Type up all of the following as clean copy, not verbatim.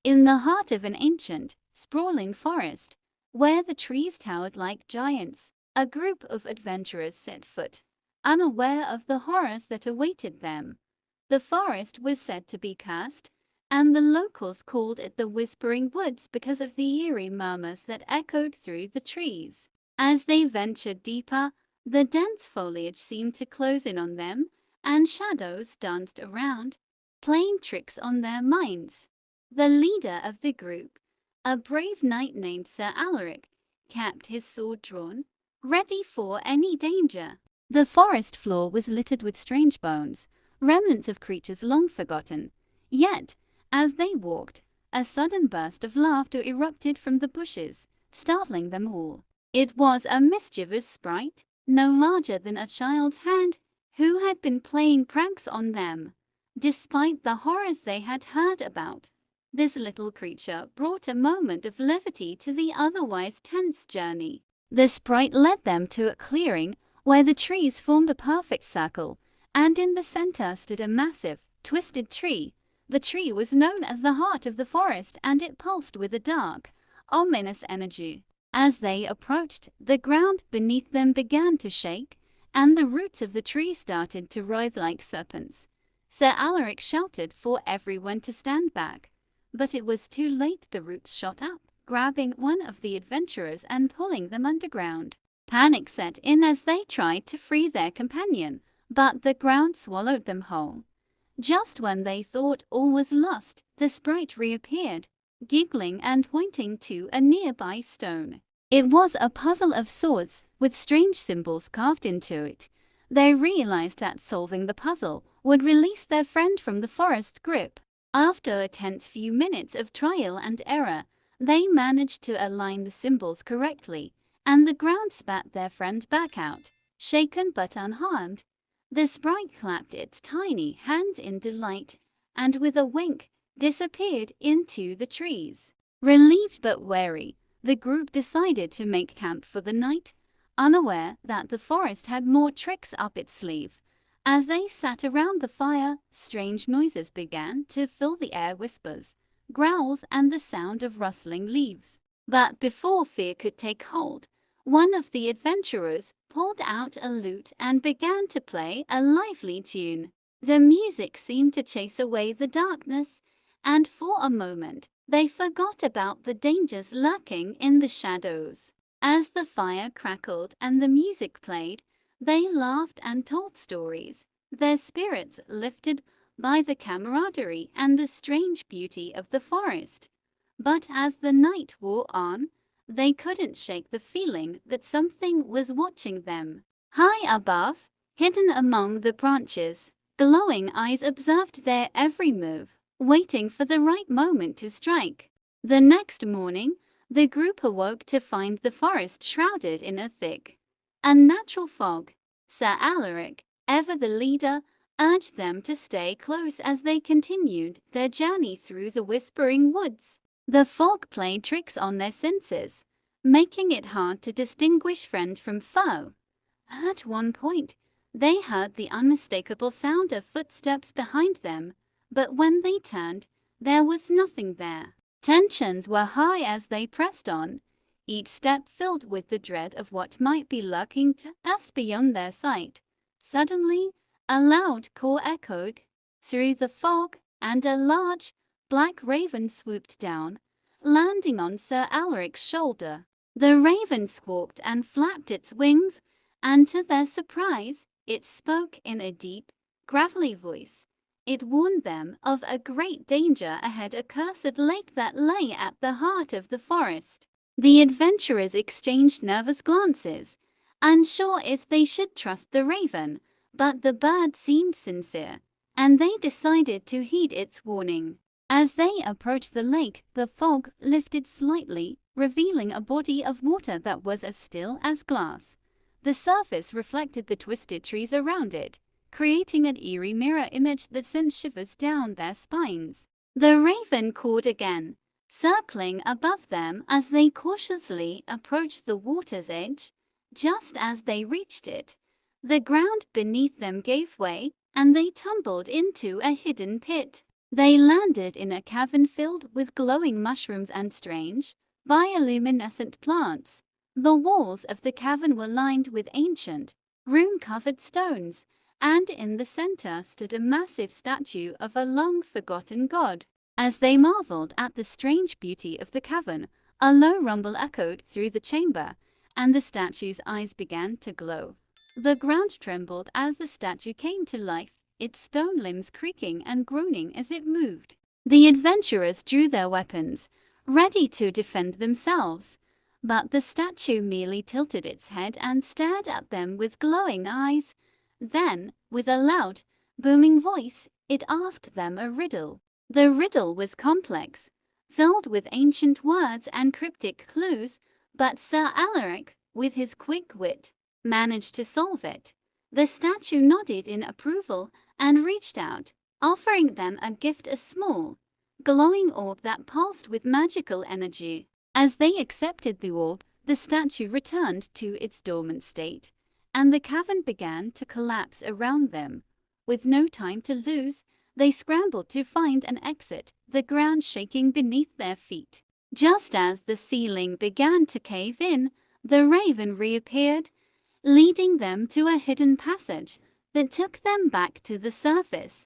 In the heart of an ancient, sprawling forest, where the trees towered like giants, a group of adventurers set foot, unaware of the horrors that awaited them. The forest was said to be cursed, and the locals called it the Whispering Woods because of the eerie murmurs that echoed through the trees. As they ventured deeper, the dense foliage seemed to close in on them, and shadows danced around, playing tricks on their minds. The leader of the group, a brave knight named Sir Alaric, kept his sword drawn, ready for any danger. The forest floor was littered with strange bones, remnants of creatures long forgotten. Yet, as they walked, a sudden burst of laughter erupted from the bushes, startling them all. It was a mischievous sprite, no larger than a child's hand, who had been playing pranks on them. Despite the horrors they had heard about, this little creature brought a moment of levity to the otherwise tense journey. The sprite led them to a clearing where the trees formed a perfect circle, and in the center stood a massive, twisted tree. The tree was known as the heart of the forest, and it pulsed with a dark, ominous energy. As they approached, the ground beneath them began to shake, and the roots of the tree started to writhe like serpents. Sir Alaric shouted for everyone to stand back, but it was too late. The roots shot up, grabbing one of the adventurers and pulling them underground. Panic set in as they tried to free their companion, but the ground swallowed them whole. Just when they thought all was lost, the sprite reappeared, giggling and pointing to a nearby stone. It was a puzzle of sorts, with strange symbols carved into it. They realized that solving the puzzle would release their friend from the forest's grip. After a tense few minutes of trial and error, they managed to align the symbols correctly, and the ground spat their friend back out, shaken but unharmed. The sprite clapped its tiny hands in delight, and with a wink, disappeared into the trees. Relieved but wary, the group decided to make camp for the night, unaware that the forest had more tricks up its sleeve. As they sat around the fire, strange noises began to fill the air, whispers, growls, and the sound of rustling leaves. But before fear could take hold, one of the adventurers pulled out a lute and began to play a lively tune. The music seemed to chase away the darkness, and for a moment, they forgot about the dangers lurking in the shadows. As the fire crackled and the music played, they laughed and told stories, their spirits lifted by the camaraderie and the strange beauty of the forest. But as the night wore on, they couldn't shake the feeling that something was watching them. High above, hidden among the branches, glowing eyes observed their every move, waiting for the right moment to strike. The next morning, the group awoke to find the forest shrouded in a thick, unnatural fog. Sir Alaric, ever the leader, urged them to stay close as they continued their journey through the Whispering Woods. The fog played tricks on their senses, making it hard to distinguish friend from foe. At one point, they heard the unmistakable sound of footsteps behind them, but when they turned, there was nothing there. Tensions were high as they pressed on, each step filled with the dread of what might be lurking just beyond their sight. Suddenly, a loud call echoed through the fog, and a large, black raven swooped down, landing on Sir Alaric's shoulder. The raven squawked and flapped its wings, and to their surprise, it spoke in a deep, gravelly voice. It warned them of a great danger ahead, a cursed lake that lay at the heart of the forest. The adventurers exchanged nervous glances, unsure if they should trust the raven, but the bird seemed sincere, and they decided to heed its warning. As they approached the lake, the fog lifted slightly, revealing a body of water that was as still as glass. The surface reflected the twisted trees around it, creating an eerie mirror image that sent shivers down their spines. The raven cawed again, circling above them as they cautiously approached the water's edge. Just as they reached it, the ground beneath them gave way, and they tumbled into a hidden pit. They landed in a cavern filled with glowing mushrooms and strange, bioluminescent plants. The walls of the cavern were lined with ancient, rune-covered stones, and in the center stood a massive statue of a long-forgotten god. As they marveled at the strange beauty of the cavern, a low rumble echoed through the chamber, and the statue's eyes began to glow. The ground trembled as the statue came to life, its stone limbs creaking and groaning as it moved. The adventurers drew their weapons, ready to defend themselves, but the statue merely tilted its head and stared at them with glowing eyes. Then, with a loud, booming voice, it asked them a riddle. The riddle was complex, filled with ancient words and cryptic clues, but Sir Alaric, with his quick wit, managed to solve it. The statue nodded in approval and reached out, offering them a gift, a small, glowing orb that pulsed with magical energy. As they accepted the orb, the statue returned to its dormant state, and the cavern began to collapse around them. With no time to lose, they scrambled to find an exit, the ground shaking beneath their feet. Just as the ceiling began to cave in, the raven reappeared, leading them to a hidden passage that took them back to the surface.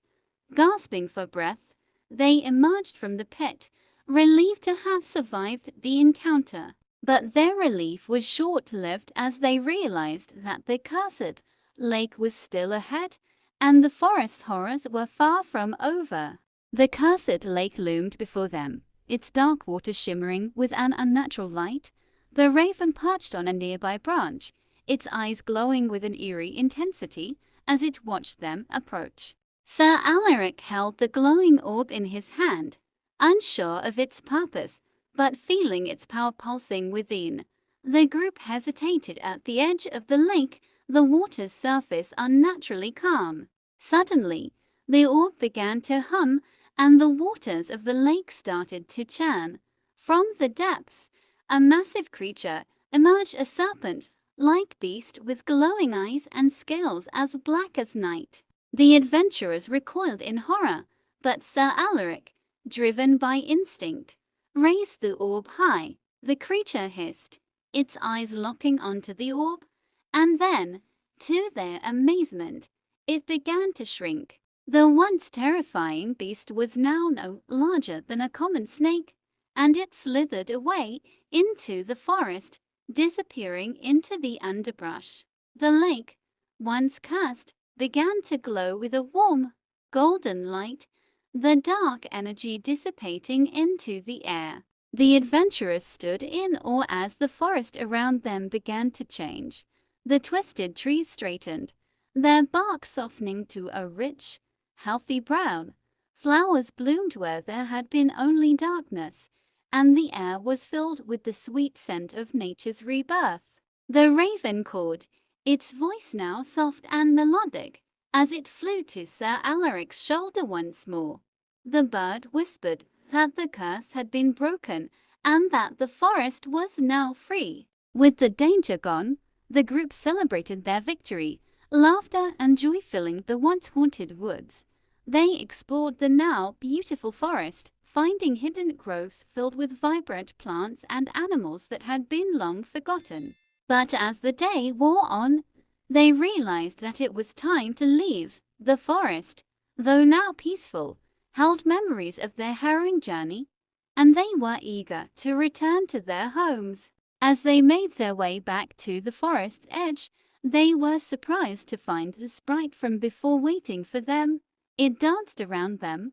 Gasping for breath, they emerged from the pit, relieved to have survived the encounter. But their relief was short-lived as they realized that the cursed lake was still ahead, and the forest's horrors were far from over. The cursed lake loomed before them, its dark water shimmering with an unnatural light. The raven perched on a nearby branch, its eyes glowing with an eerie intensity as it watched them approach. Sir Alaric held the glowing orb in his hand, unsure of its purpose, but feeling its power pulsing within. The group hesitated at the edge of the lake, the water's surface unnaturally calm. Suddenly, the orb began to hum, and the waters of the lake started to churn. From the depths, a massive creature emerged, a serpent-like beast with glowing eyes and scales as black as night. The adventurers recoiled in horror, but Sir Alaric, driven by instinct, raised the orb high. The creature hissed, its eyes locking onto the orb, and then, to their amazement, it began to shrink. The once terrifying beast was now no larger than a common snake, and it slithered away into the forest, disappearing into the underbrush. The lake, once cursed, began to glow with a warm, golden light, the dark energy dissipating into the air. The adventurers stood in awe as the forest around them began to change. The twisted trees straightened, their bark softening to a rich, healthy brown. Flowers bloomed where there had been only darkness, and the air was filled with the sweet scent of nature's rebirth. The raven called, its voice now soft and melodic, as it flew to Sir Alaric's shoulder once more. The bird whispered that the curse had been broken and that the forest was now free. With the danger gone, the group celebrated their victory, laughter and joy filling the once haunted woods. They explored the now beautiful forest, finding hidden groves filled with vibrant plants and animals that had been long forgotten. But as the day wore on, they realized that it was time to leave. The forest, though now peaceful, held memories of their harrowing journey, and they were eager to return to their homes. As they made their way back to the forest's edge, they were surprised to find the sprite from before waiting for them. It danced around them,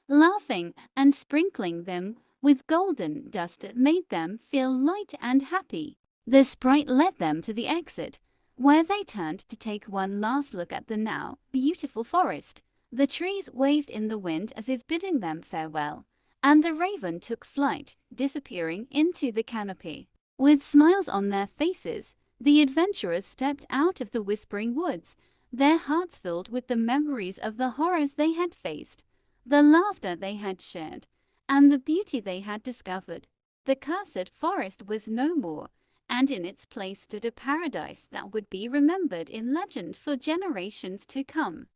laughing and sprinkling them with golden dust that made them feel light and happy. The sprite led them to the exit, where they turned to take one last look at the now beautiful forest. The trees waved in the wind as if bidding them farewell, and the raven took flight, disappearing into the canopy. With smiles on their faces, the adventurers stepped out of the whispering woods, their hearts filled with the memories of the horrors they had faced, the laughter they had shared, and the beauty they had discovered. The cursed forest was no more, and in its place stood a paradise that would be remembered in legend for generations to come.